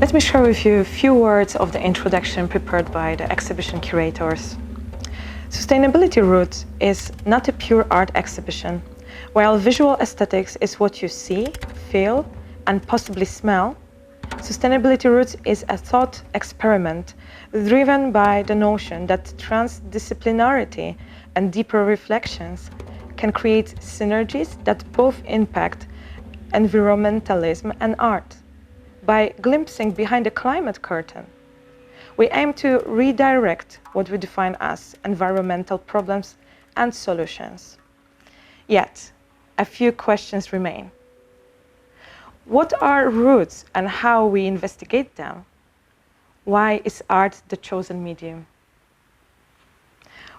Let me share with you a few words of the introduction prepared by the exhibition curators. Sustainability Roots is not a pure art exhibition. While visual aesthetics is what you see, feel, and possibly smell, Sustainability Roots is a thought experiment driven by the notion that transdisciplinarity and deeper reflections can create synergies that both impact environmentalism and art. By glimpsing behind the climate curtain, we aim to redirect what we define as environmental problems and solutions. Yet, a few questions remain. What are roots and how we investigate them? Why is art the chosen medium?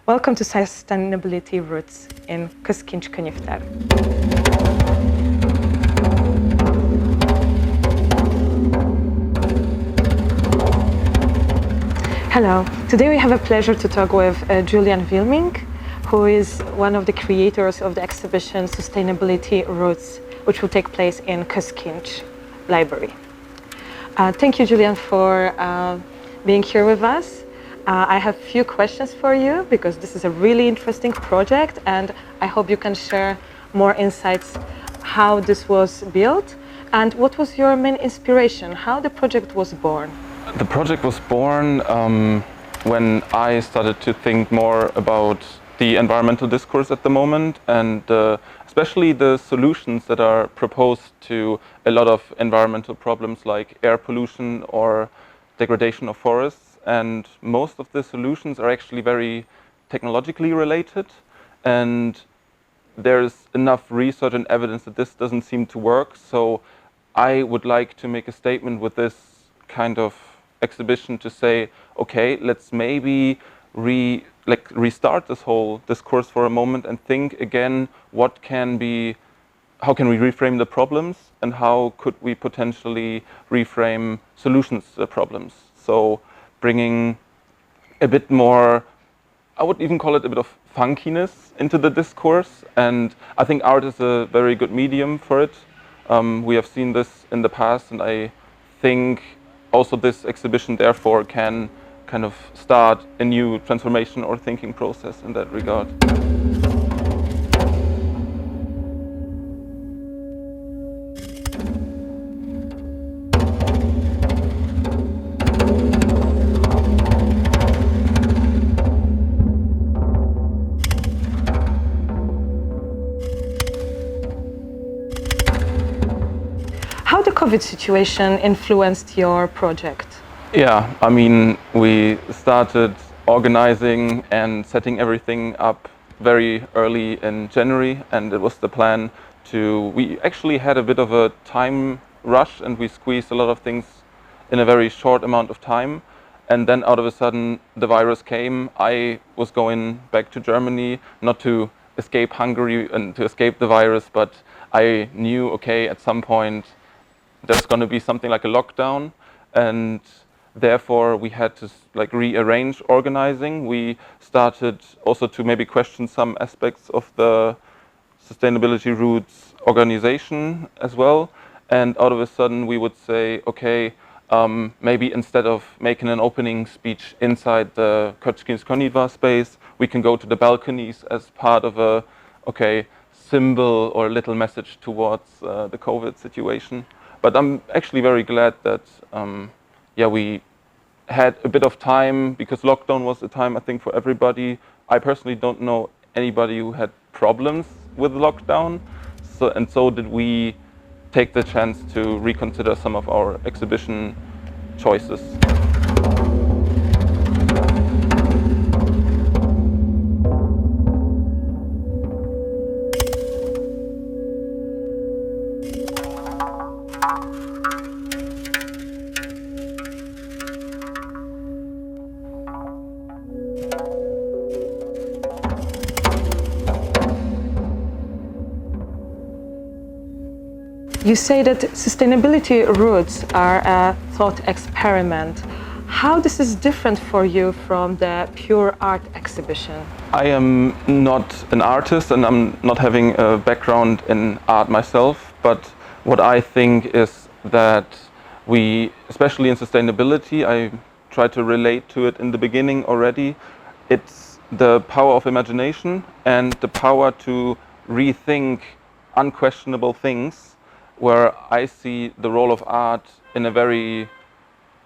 Welcome to Sustainability Roots in Közkincs Könyvtár. Hello, today we have a pleasure to talk with Julian Wilming, who is one of the creators of the exhibition Sustainability Roots, which will take place in Közkincs Library. Thank you, Julian, for being here with us. I have a few questions for you because this is a really interesting project, and I hope you can share more insights how this was built and what was your main inspiration, how the project was born. The project was born when I started to think more about the environmental discourse at the moment, and especially the solutions that are proposed to a lot of environmental problems like air pollution or degradation of forests. And most of the solutions are actually very technologically related, and there's enough research and evidence that this doesn't seem to work. So I would like to make a statement with this kind of exhibition to say, okay, let's maybe restart this whole discourse for a moment and think again how can we reframe the problems and how could we potentially reframe solutions to the problems. So bringing a bit more, I would even call it a bit of funkiness into the discourse, and I think art is a very good medium for it. We have seen this in the past, and I think also this exhibition therefore can kind of start a new transformation or thinking process in that regard. How the COVID situation influenced your project? Yeah, I mean, we started organizing and setting everything up very early in January, and it was the plan we actually had a bit of a time rush, and we squeezed a lot of things in a very short amount of time. And then out of a sudden the virus came. I was going back to Germany, not to escape Hungary and to escape the virus, but I knew, okay, at some point there's going to be something like a lockdown, and therefore we had to rearrange organizing. We started also to maybe question some aspects of the Sustainability Roots organization as well. And out of a sudden we would say, okay, maybe instead of making an opening speech inside the Közkincs Könyvtár space, we can go to the balconies as part of a symbol or a little message towards the COVID situation. But I'm actually very glad that we had a bit of time, because lockdown was a time, I think, for everybody. I personally don't know anybody who had problems with lockdown, so did we take the chance to reconsider some of our exhibition choices. You say that Sustainability Roots are a thought experiment. How this is different for you from the pure art exhibition? I am not an artist, and I'm not having a background in art myself, but what I think is that we, especially in sustainability, I try to relate to it in the beginning already. It's the power of imagination and the power to rethink unquestionable things, where I see the role of art in a very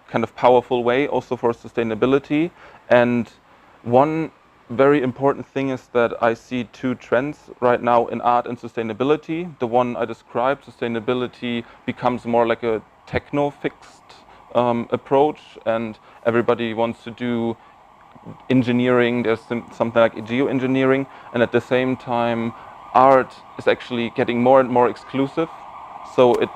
kind of powerful way also for sustainability. And one very important thing is that I see two trends right now in art and sustainability. The one I described, sustainability, becomes more like a techno-fixed approach, and everybody wants to do engineering. There's something like geoengineering, and at the same time art is actually getting more and more exclusive, so it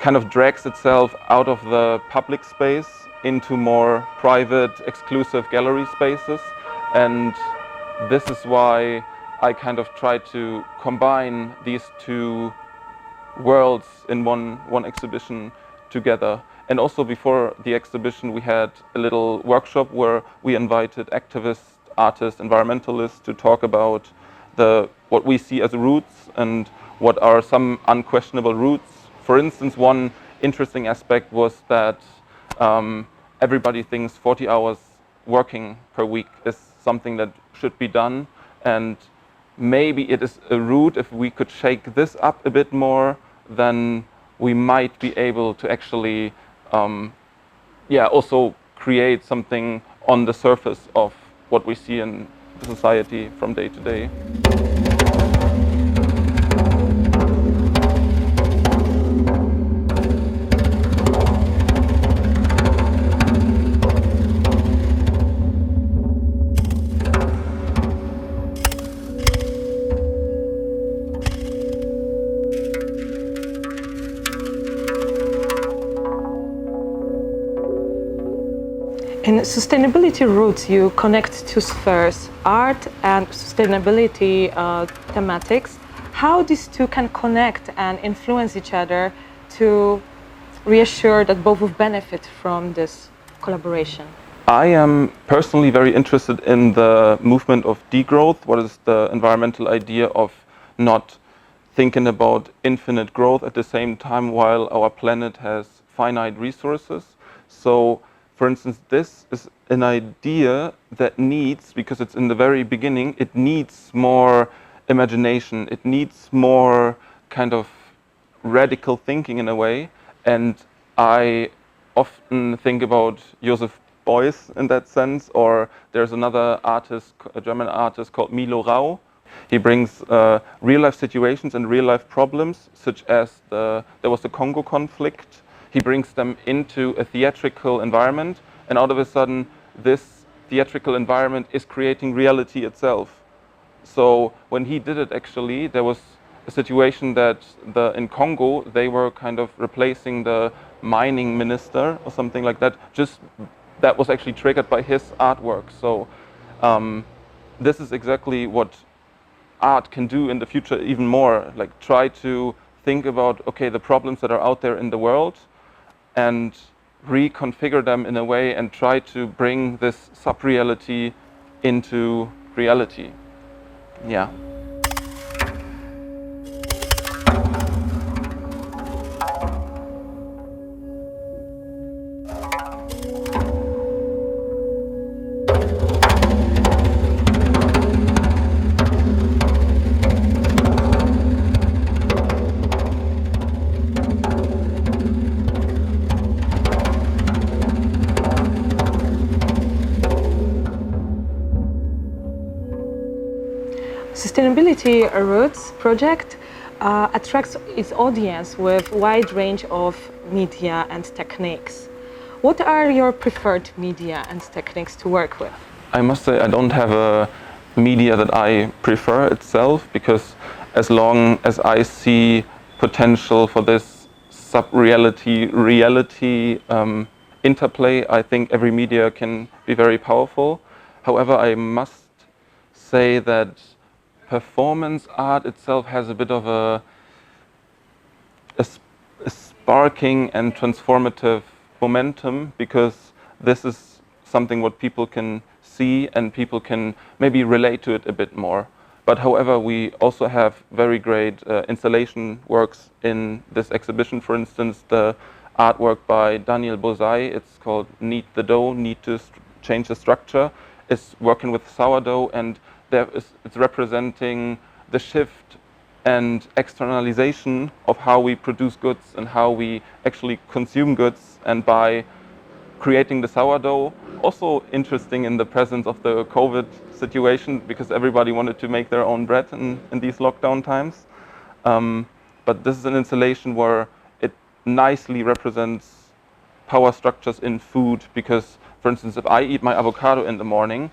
kind of drags itself out of the public space into more private, exclusive gallery spaces. And this is why I kind of try to combine these two worlds in one exhibition together. And also before the exhibition we had a little workshop where we invited activists, artists, environmentalists to talk about what we see as roots and what are some unquestionable roots. For instance, one interesting aspect was that everybody thinks 40 hours working per week is something that should be done, and maybe it is a root. If we could shake this up a bit more, then we might be able to actually also create something on the surface of what we see in the society from day to day. In sustainability roots, you connect two spheres, art and sustainability thematics. How these two can connect and influence each other to reassure that both will benefit from this collaboration? I am personally very interested in the movement of degrowth. What is the environmental idea of not thinking about infinite growth at the same time while our planet has finite resources? So, for instance, this is an idea that needs, because it's in the very beginning, it needs more imagination, it needs more kind of radical thinking in a way. And I often think about Joseph Beuys in that sense, or there's another artist, a German artist called Milo Rau. He brings real life situations and real life problems, such as there was the Congo conflict. He brings them into a theatrical environment, and out of a sudden this theatrical environment is creating reality itself. So when he did it, actually there was a situation that in Congo they were kind of replacing the mining minister or something like that. Just that was actually triggered by his artwork. So this is exactly what art can do in the future even more, like try to think about, okay, the problems that are out there in the world and reconfigure them in a way and try to bring this sub-reality into reality. Yeah. Sustainability Roots project attracts its audience with a wide range of media and techniques. What are your preferred media and techniques to work with? I must say I don't have a media that I prefer itself, because as long as I see potential for this sub-reality, reality interplay, I think every media can be very powerful. However, I must say that performance art itself has a bit of a sparking and transformative momentum, because this is something what people can see and people can maybe relate to it a bit more. But however, we also have very great installation works in this exhibition. For instance, the artwork by Daniel Bozai. It's called Knead the Dough, Need to Change the Structure. It's working with sourdough, and it's representing the shift and externalization of how we produce goods and how we actually consume goods. And by creating the sourdough, also interesting in the presence of the COVID situation, because everybody wanted to make their own bread in these lockdown times. But this is an installation where it nicely represents power structures in food, because, for instance, if I eat my avocado in the morning,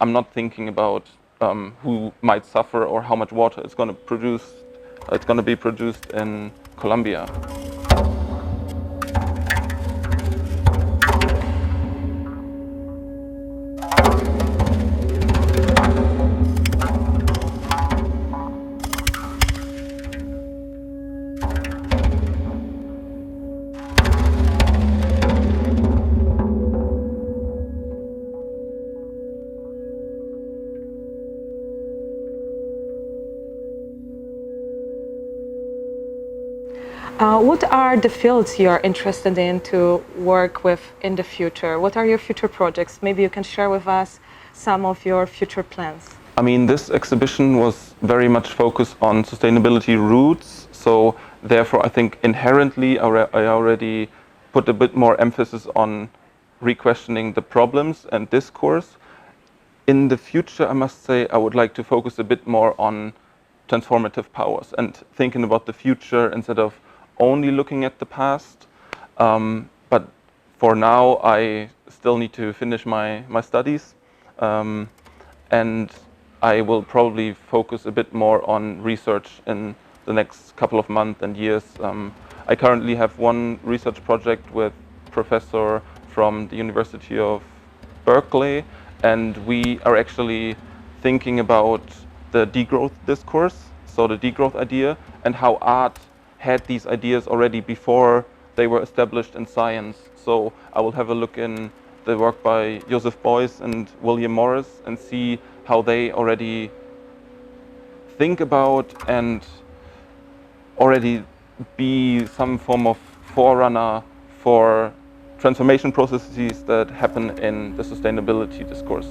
I'm not thinking about who might suffer or how much water it's going to produce. It's going to be produced in Colombia. What are the fields you are interested in to work with in the future? What are your future projects? Maybe you can share with us some of your future plans. I mean, this exhibition was very much focused on sustainability roots, so therefore I think inherently I already put a bit more emphasis on re-questioning the problems and discourse. In the future, I must say, I would like to focus a bit more on transformative powers and thinking about the future instead of only looking at the past. But for now, I still need to finish my studies, and I will probably focus a bit more on research in the next couple of months and years. I currently have one research project with a professor from the University of Berkeley, and we are actually thinking about the degrowth discourse, so the degrowth idea, and how art had these ideas already before they were established in science. So I will have a look in the work by Joseph Beuys and William Morris and see how they already think about and already be some form of forerunner for transformation processes that happen in the sustainability discourse.